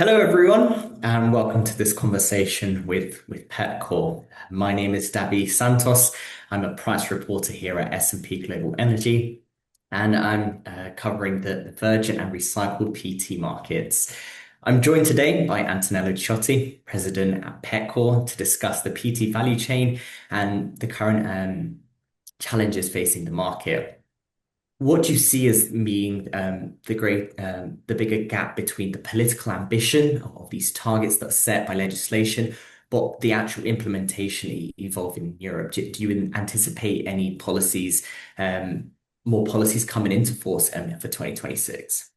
Hello, everyone, and welcome to this conversation with Petcore. My name is Davi Santos. I'm a price reporter here at S&P Global Energy, and I'm covering the virgin and recycled PET markets. I'm joined today by Antonello Ciotti, president at Petcore, to discuss the PET value chain and the current challenges facing the market. What do you see as being the bigger gap between the political ambition of these targets that are set by legislation, but the actual implementation evolving in Europe? Do you anticipate any policies, more policies coming into force for 2026?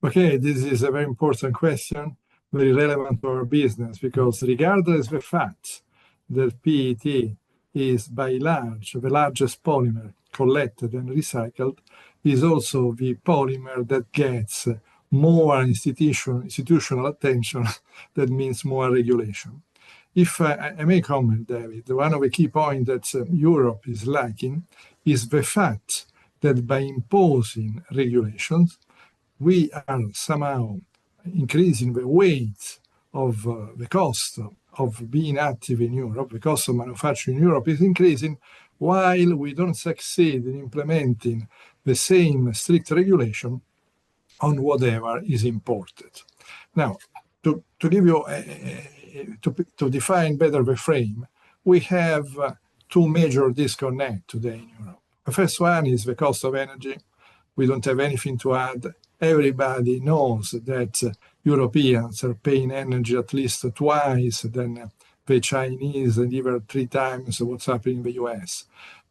Okay, this is a very important question, very relevant to our business, because regardless of the fact that PET is by large the largest polymer collected and recycled, is also the polymer that gets more institutional attention. That means more regulation. If I may comment, David, one of the key points that Europe is lacking is the fact that by imposing regulations, we are somehow increasing the weight of the cost of being active in Europe. The cost of manufacturing in Europe is increasing, while we don't succeed in implementing the same strict regulation on whatever is imported. Now, to give you to define better the frame, we have two major disconnects today in Europe. The first one is the cost of energy. We don't have anything to add. Everybody knows that Europeans are paying energy at least twice than the Chinese, and even 3 times what's happening in the US.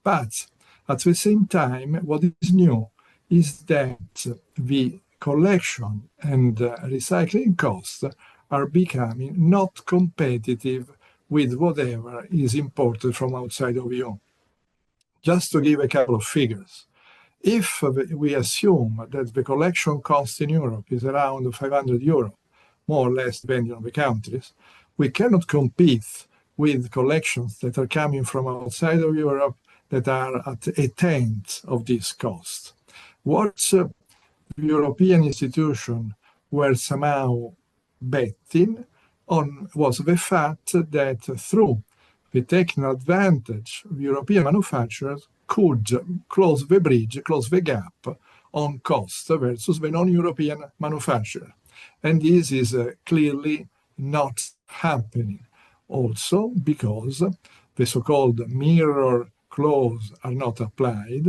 But at the same time, what is new is that the collection and recycling costs are becoming not competitive with whatever is imported from outside of EU. Just to give a couple of figures, if we assume that the collection cost in Europe is around 500 euro, more or less depending on the countries, we cannot compete with collections that are coming from outside of Europe that are at a tenth of this cost. What European institutions were somehow betting on was the fact that through the technical advantage, European manufacturers could close the bridge, close the gap on cost versus the non-European manufacturer. And this is clearly not happening. Also because the so-called mirror clause are not applied,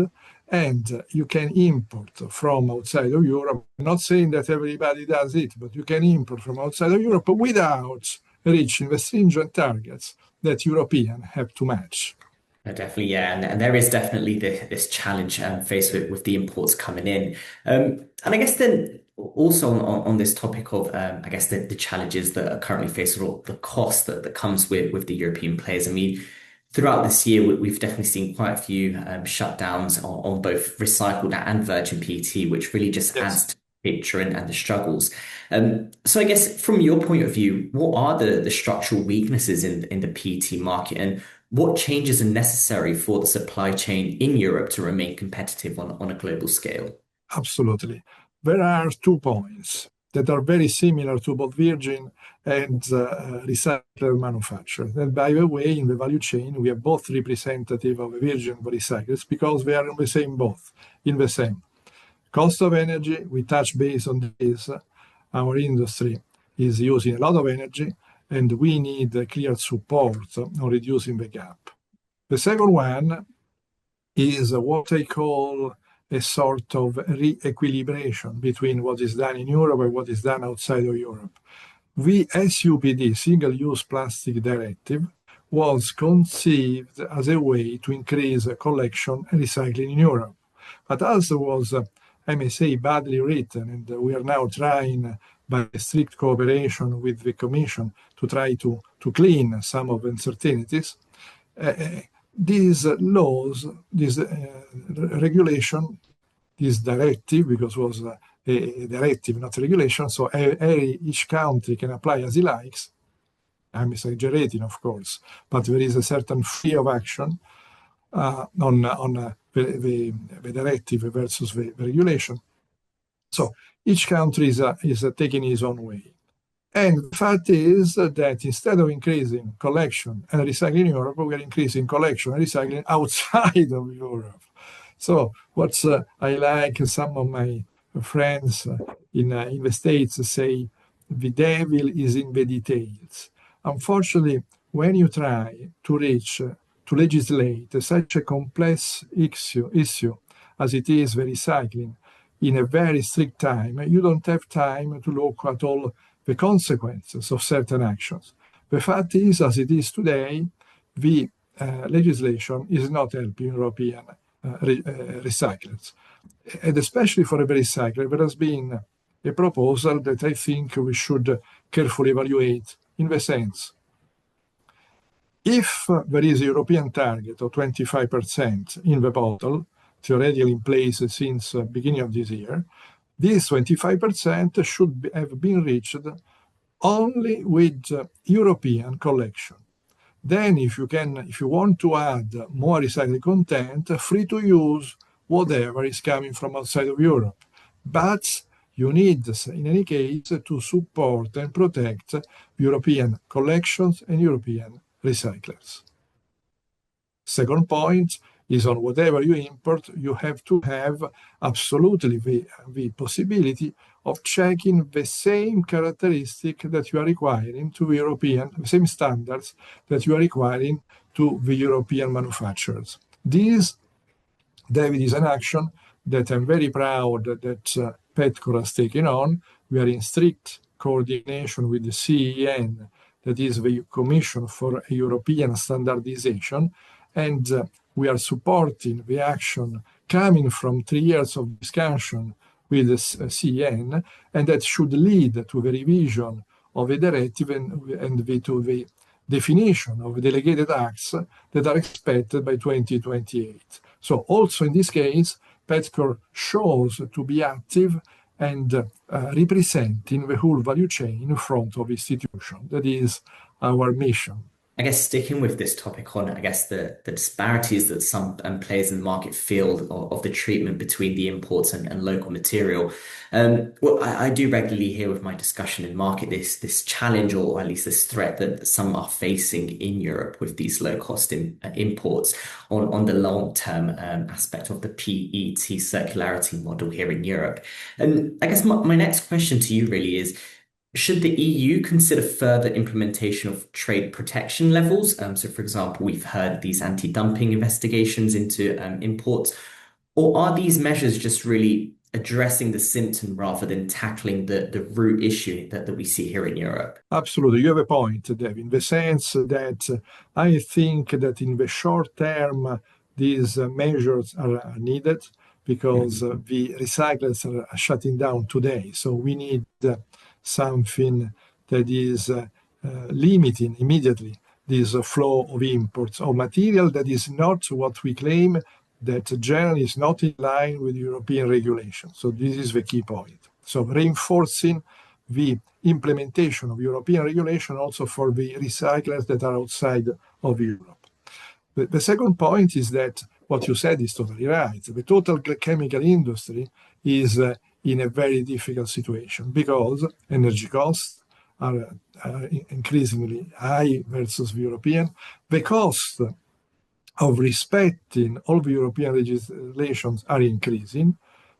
and you can import from outside of Europe. I'm not saying that everybody does it, but you can import from outside of Europe without reaching the stringent targets that Europeans have to match. Definitely, yeah, and there is definitely this challenge faced with the imports coming in, and I guess then also on this topic of I guess the challenges that are currently faced, or the cost that comes with the European players. I mean, throughout this year, we've definitely seen quite a few shutdowns on both recycled and virgin PET, which really just adds to the picture and the struggles. So I guess from your point of view, what are the structural weaknesses in the PET market, and what changes are necessary for the supply chain in Europe to remain competitive on a global scale? Absolutely. There are 2 points that are very similar to both virgin and recycled manufacturers. And by the way, in the value chain, we are both representative of the virgin recyclers because we are in the same boat, in the same. Cost of energy, we touch base on this. Our industry is using a lot of energy, and we need a clear support on reducing the gap. The second one is what I call a sort of re-equilibration between what is done in Europe and what is done outside of Europe. The SUPD, Single-Use Plastic Directive, was conceived as a way to increase collection and recycling in Europe. But also was, I may say, badly written, and we are now trying by strict cooperation with the Commission to try to clean some of the uncertainties. These laws, this regulation, this directive, because it was a directive, not a regulation, so each country can apply as he likes. I'm exaggerating, of course, but there is a certain free of action on the directive versus the regulation. So each country is taking his own way. And the fact is that instead of increasing collection and recycling in Europe, we are increasing collection and recycling outside of Europe. So what I like, some of my friends in the States say, the devil is in the details. Unfortunately, when you try to reach, to legislate such a complex issue as it is the recycling in a very strict time, you don't have time to look at all the consequences of certain actions. The fact is, as it is today, the legislation is not helping European recyclers. And especially for a recycler, there has been a proposal that I think we should carefully evaluate in the sense, if there is a European target of 25% in the bottle, theoretically in place since the beginning of this year, this 25% should have been reached only with European collection. Then if you want to add more recycled content, free to use whatever is coming from outside of Europe. But you need, in any case, to support and protect European collections and European recyclers. Second point is on whatever you import, you have to have absolutely the possibility of checking the same characteristic that you are requiring to the European, the same standards that you are requiring to the European manufacturers. This, David, is an action that I'm very proud that Petcore has taken on. We are in strict coordination with the CEN, that is the Commission for European Standardization, and we are supporting the action coming from 3 years of discussion with the CEN, and that should lead to the revision of the directive and to the definition of delegated acts that are expected by 2028. So also in this case, Petcore shows to be active and representing the whole value chain in front of institution. That is our mission. I guess sticking with this topic on, I guess, the disparities that some players in the market feel of the treatment between the imports and local material. Well, I do regularly hear with my discussion in market this challenge, or at least this threat that some are facing in Europe with these low cost imports on the long term aspect of the PET circularity model here in Europe. And I guess my next question to you really is, should the EU consider further implementation of trade protection levels? So, for example, we've heard these anti-dumping investigations into imports, or are these measures just really addressing the symptom rather than tackling the root issue that we see here in Europe? Absolutely. You have a point, Davi, in the sense that I think that in the short term, these measures are needed because the recyclers are shutting down today. So we need something that is limiting immediately this flow of imports of material that is not what we claim, that generally is not in line with European regulation. So this is the key point. So reinforcing the implementation of European regulation also for the recyclers that are outside of Europe. The second point is that what you said is totally right. The total chemical industry is in a very difficult situation because energy costs are increasingly high versus the European. The cost of respecting all the European legislations are increasing.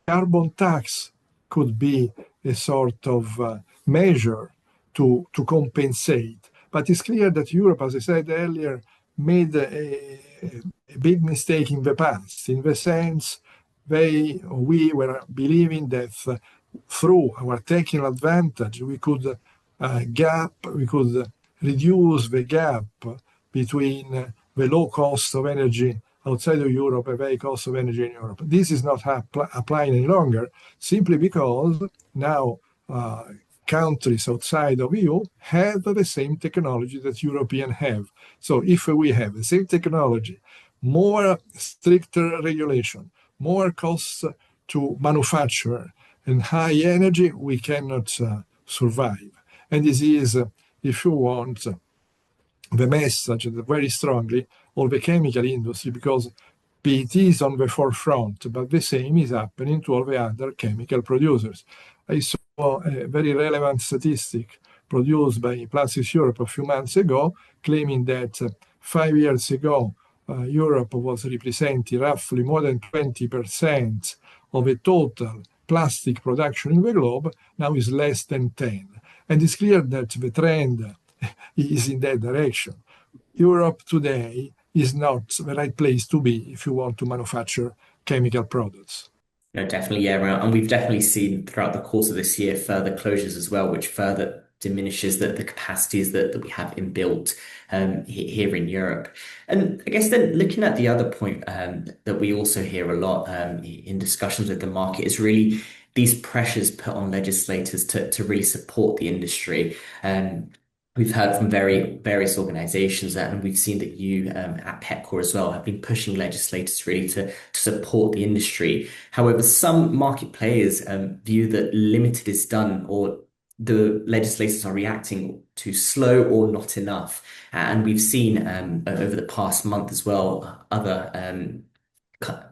Carbon tax could be a sort of measure to compensate. But it's clear that Europe, as I said earlier, made a big mistake in the past, in the sense we were believing that through our technical advantage we could reduce the gap between the low cost of energy outside of Europe and the high cost of energy in Europe. This is not applying any longer, simply because now countries outside of EU have the same technology that Europeans have. So if we have the same technology, more stricter regulation, more costs to manufacture, and high energy, we cannot survive. And this is, if you want, the message that very strongly of the chemical industry, because PET is on the forefront, but the same is happening to all the other chemical producers. I saw a very relevant statistic produced by Plastics Europe a few months ago, claiming that 5 years ago, Europe was representing roughly more than 20% of the total plastic production in the globe, now is less than 10. And it's clear that the trend is in that direction. Europe today is not the right place to be if you want to manufacture chemical products. No, definitely, yeah. And we've definitely seen throughout the course of this year further closures as well, which further diminishes the capacities that we have inbuilt here in Europe. And I guess then looking at the other point that we also hear a lot in discussions with the market is really these pressures put on legislators to really support the industry. We've heard from various organizations that, and we've seen that you at Petcore as well have been pushing legislators really to support the industry. However, some market players view that limited is done or the legislators are reacting too slow or not enough. And we've seen over the past month as well, other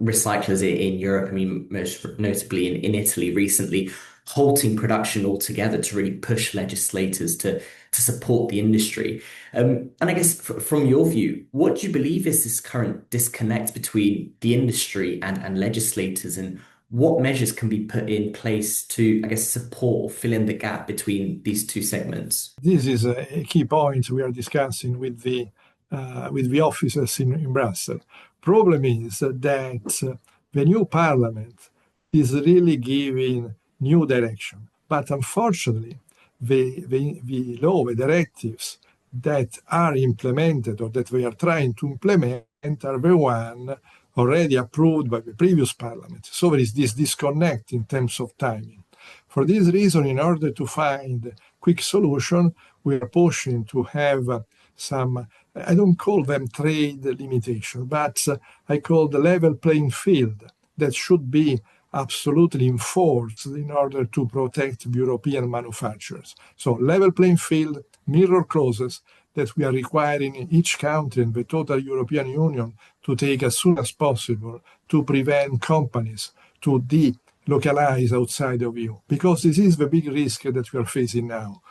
recyclers in Europe, I mean, most notably in Italy recently, halting production altogether to really push legislators to support the industry. And I guess from your view, what do you believe is this current disconnect between the industry and legislators, and what measures can be put in place to, I guess, support or fill in the gap between these two segments? This is a key point we are discussing with the officers in Brussels. Problem is that the new parliament is really giving new direction, but unfortunately, the law, the directives that are implemented or that we are trying to implement are the one already approved by the previous parliament. So there is this disconnect in terms of timing. For this reason, in order to find a quick solution, we are pushing to have some, I don't call them trade limitation, but I call the level playing field that should be absolutely enforced in order to protect European manufacturers. So level playing field, mirror clauses that we are requiring in each country in the total European Union to take as soon as possible to prevent companies to delocalize outside of EU. Because this is the big risk that we are facing now.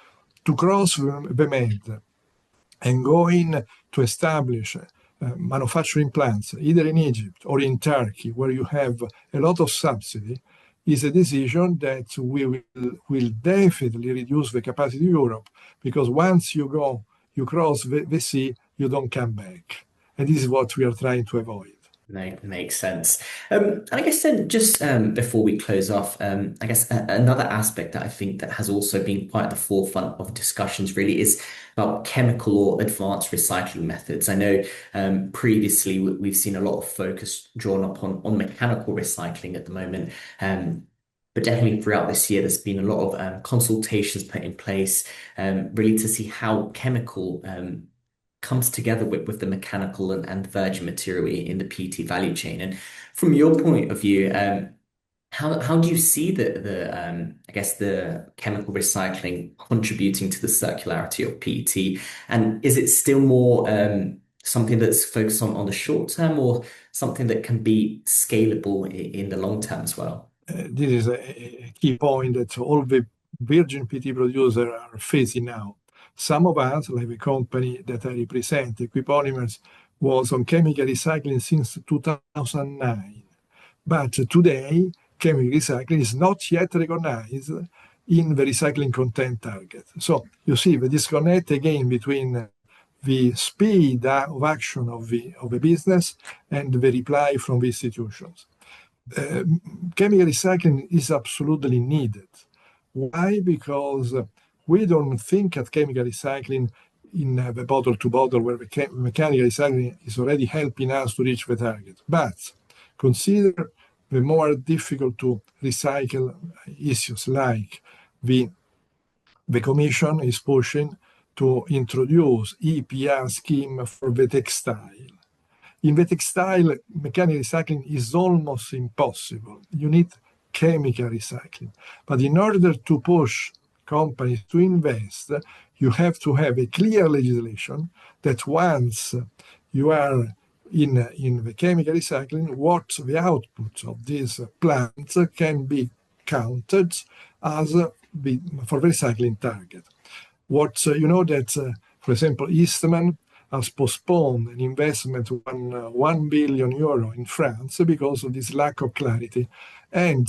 To cross the Med and going to establish manufacturing plants, either in Egypt or in Turkey, where you have a lot of subsidy, is a decision that will definitely reduce the capacity of Europe, because once you cross the sea, you don't come back. And this is what we are trying to avoid. Makes sense. And I guess then just before we close off, I guess another aspect that I think that has also been quite at the forefront of discussions really is about chemical or advanced recycling methods. I know previously we've seen a lot of focus drawn up on mechanical recycling at the moment. But definitely throughout this year, there's been a lot of consultations put in place really to see how chemical comes together with the mechanical and virgin material in the PT value chain. And from your point of view, how do you see I guess the chemical recycling contributing to the circularity of PET? And is it still more something that's focused on the short term, or something that can be scalable in the long term as well? This is a key point that all the virgin PET producers are facing now. Some of us, like the company that I represent, Equipolymers, was on chemical recycling since 2009. But today, chemical recycling is not yet recognized in the recycling content target. So you see the disconnect again between the speed of action of the business and the reply from the institutions. Chemical recycling is absolutely needed. Why? Because we don't think at chemical recycling in the bottle to bottle, where the mechanical recycling is already helping us to reach the target. But consider the more difficult to recycle issues, like the Commission is pushing to introduce EPR scheme for the textile. In the textile, mechanical recycling is almost impossible. You need chemical recycling. But in order to push companies to invest, you have to have a clear legislation that once you are in the chemical recycling, what the output of these plants can be counted as for the recycling target. What you know that, for example, Eastman has postponed an investment of 1 billion euro in France because of this lack of clarity. And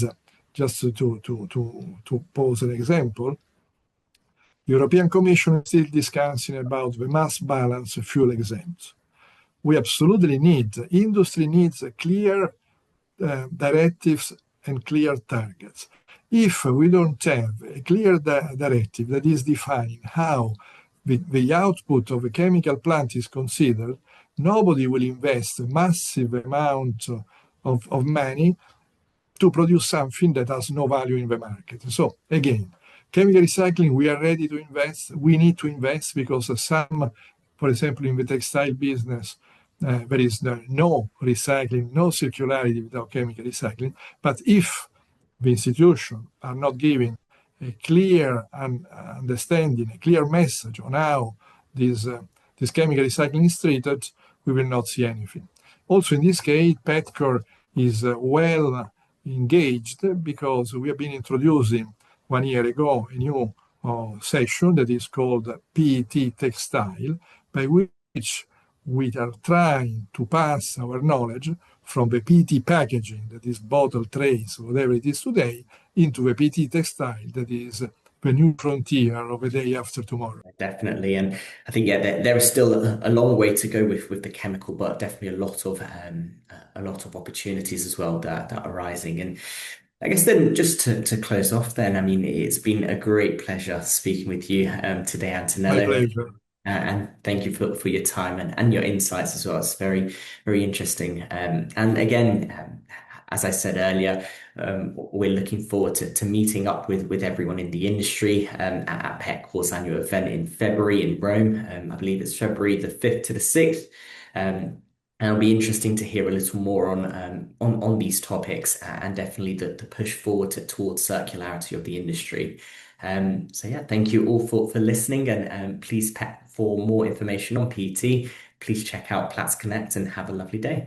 just to pose an example, European Commission is still discussing about the mass balance fuel exempt. We absolutely need, industry needs a clear directives and clear targets. If we don't have a clear directive that is defining how the output of a chemical plant is considered, nobody will invest a massive amount of money to produce something that has no value in the market. So again, chemical recycling, we are ready to invest. We need to invest because some, for example, in the textile business, there is no recycling, no circularity without chemical recycling. But if the institutions are not giving a clear understanding, a clear message on how this chemical recycling is treated, we will not see anything. Also, in this case, Petcore is well engaged because we have been introducing 1 year ago a new session that is called PET textile, by which we are trying to pass our knowledge from the PET packaging, that is bottle trays, whatever it is today, into the PET textile that is the new frontier of the day after tomorrow. Definitely, and I think yeah, there is still a long way to go with the chemical, but definitely a lot of opportunities as well that are rising. And I guess then just to close off, then I mean it's been a great pleasure speaking with you today, My Antonello. pleasure. And thank you for your time and your insights as well. It's very interesting. And again, as I said earlier, we're looking forward to meeting up with everyone in the industry at Petcore's annual event in February in Rome. I believe it's February the 5th to the 6th. And it'll be interesting to hear a little more on these topics and definitely the push forward towards circularity of the industry. So yeah, thank you all for listening and please for more information on PT, please check out Platts Connect and have a lovely day.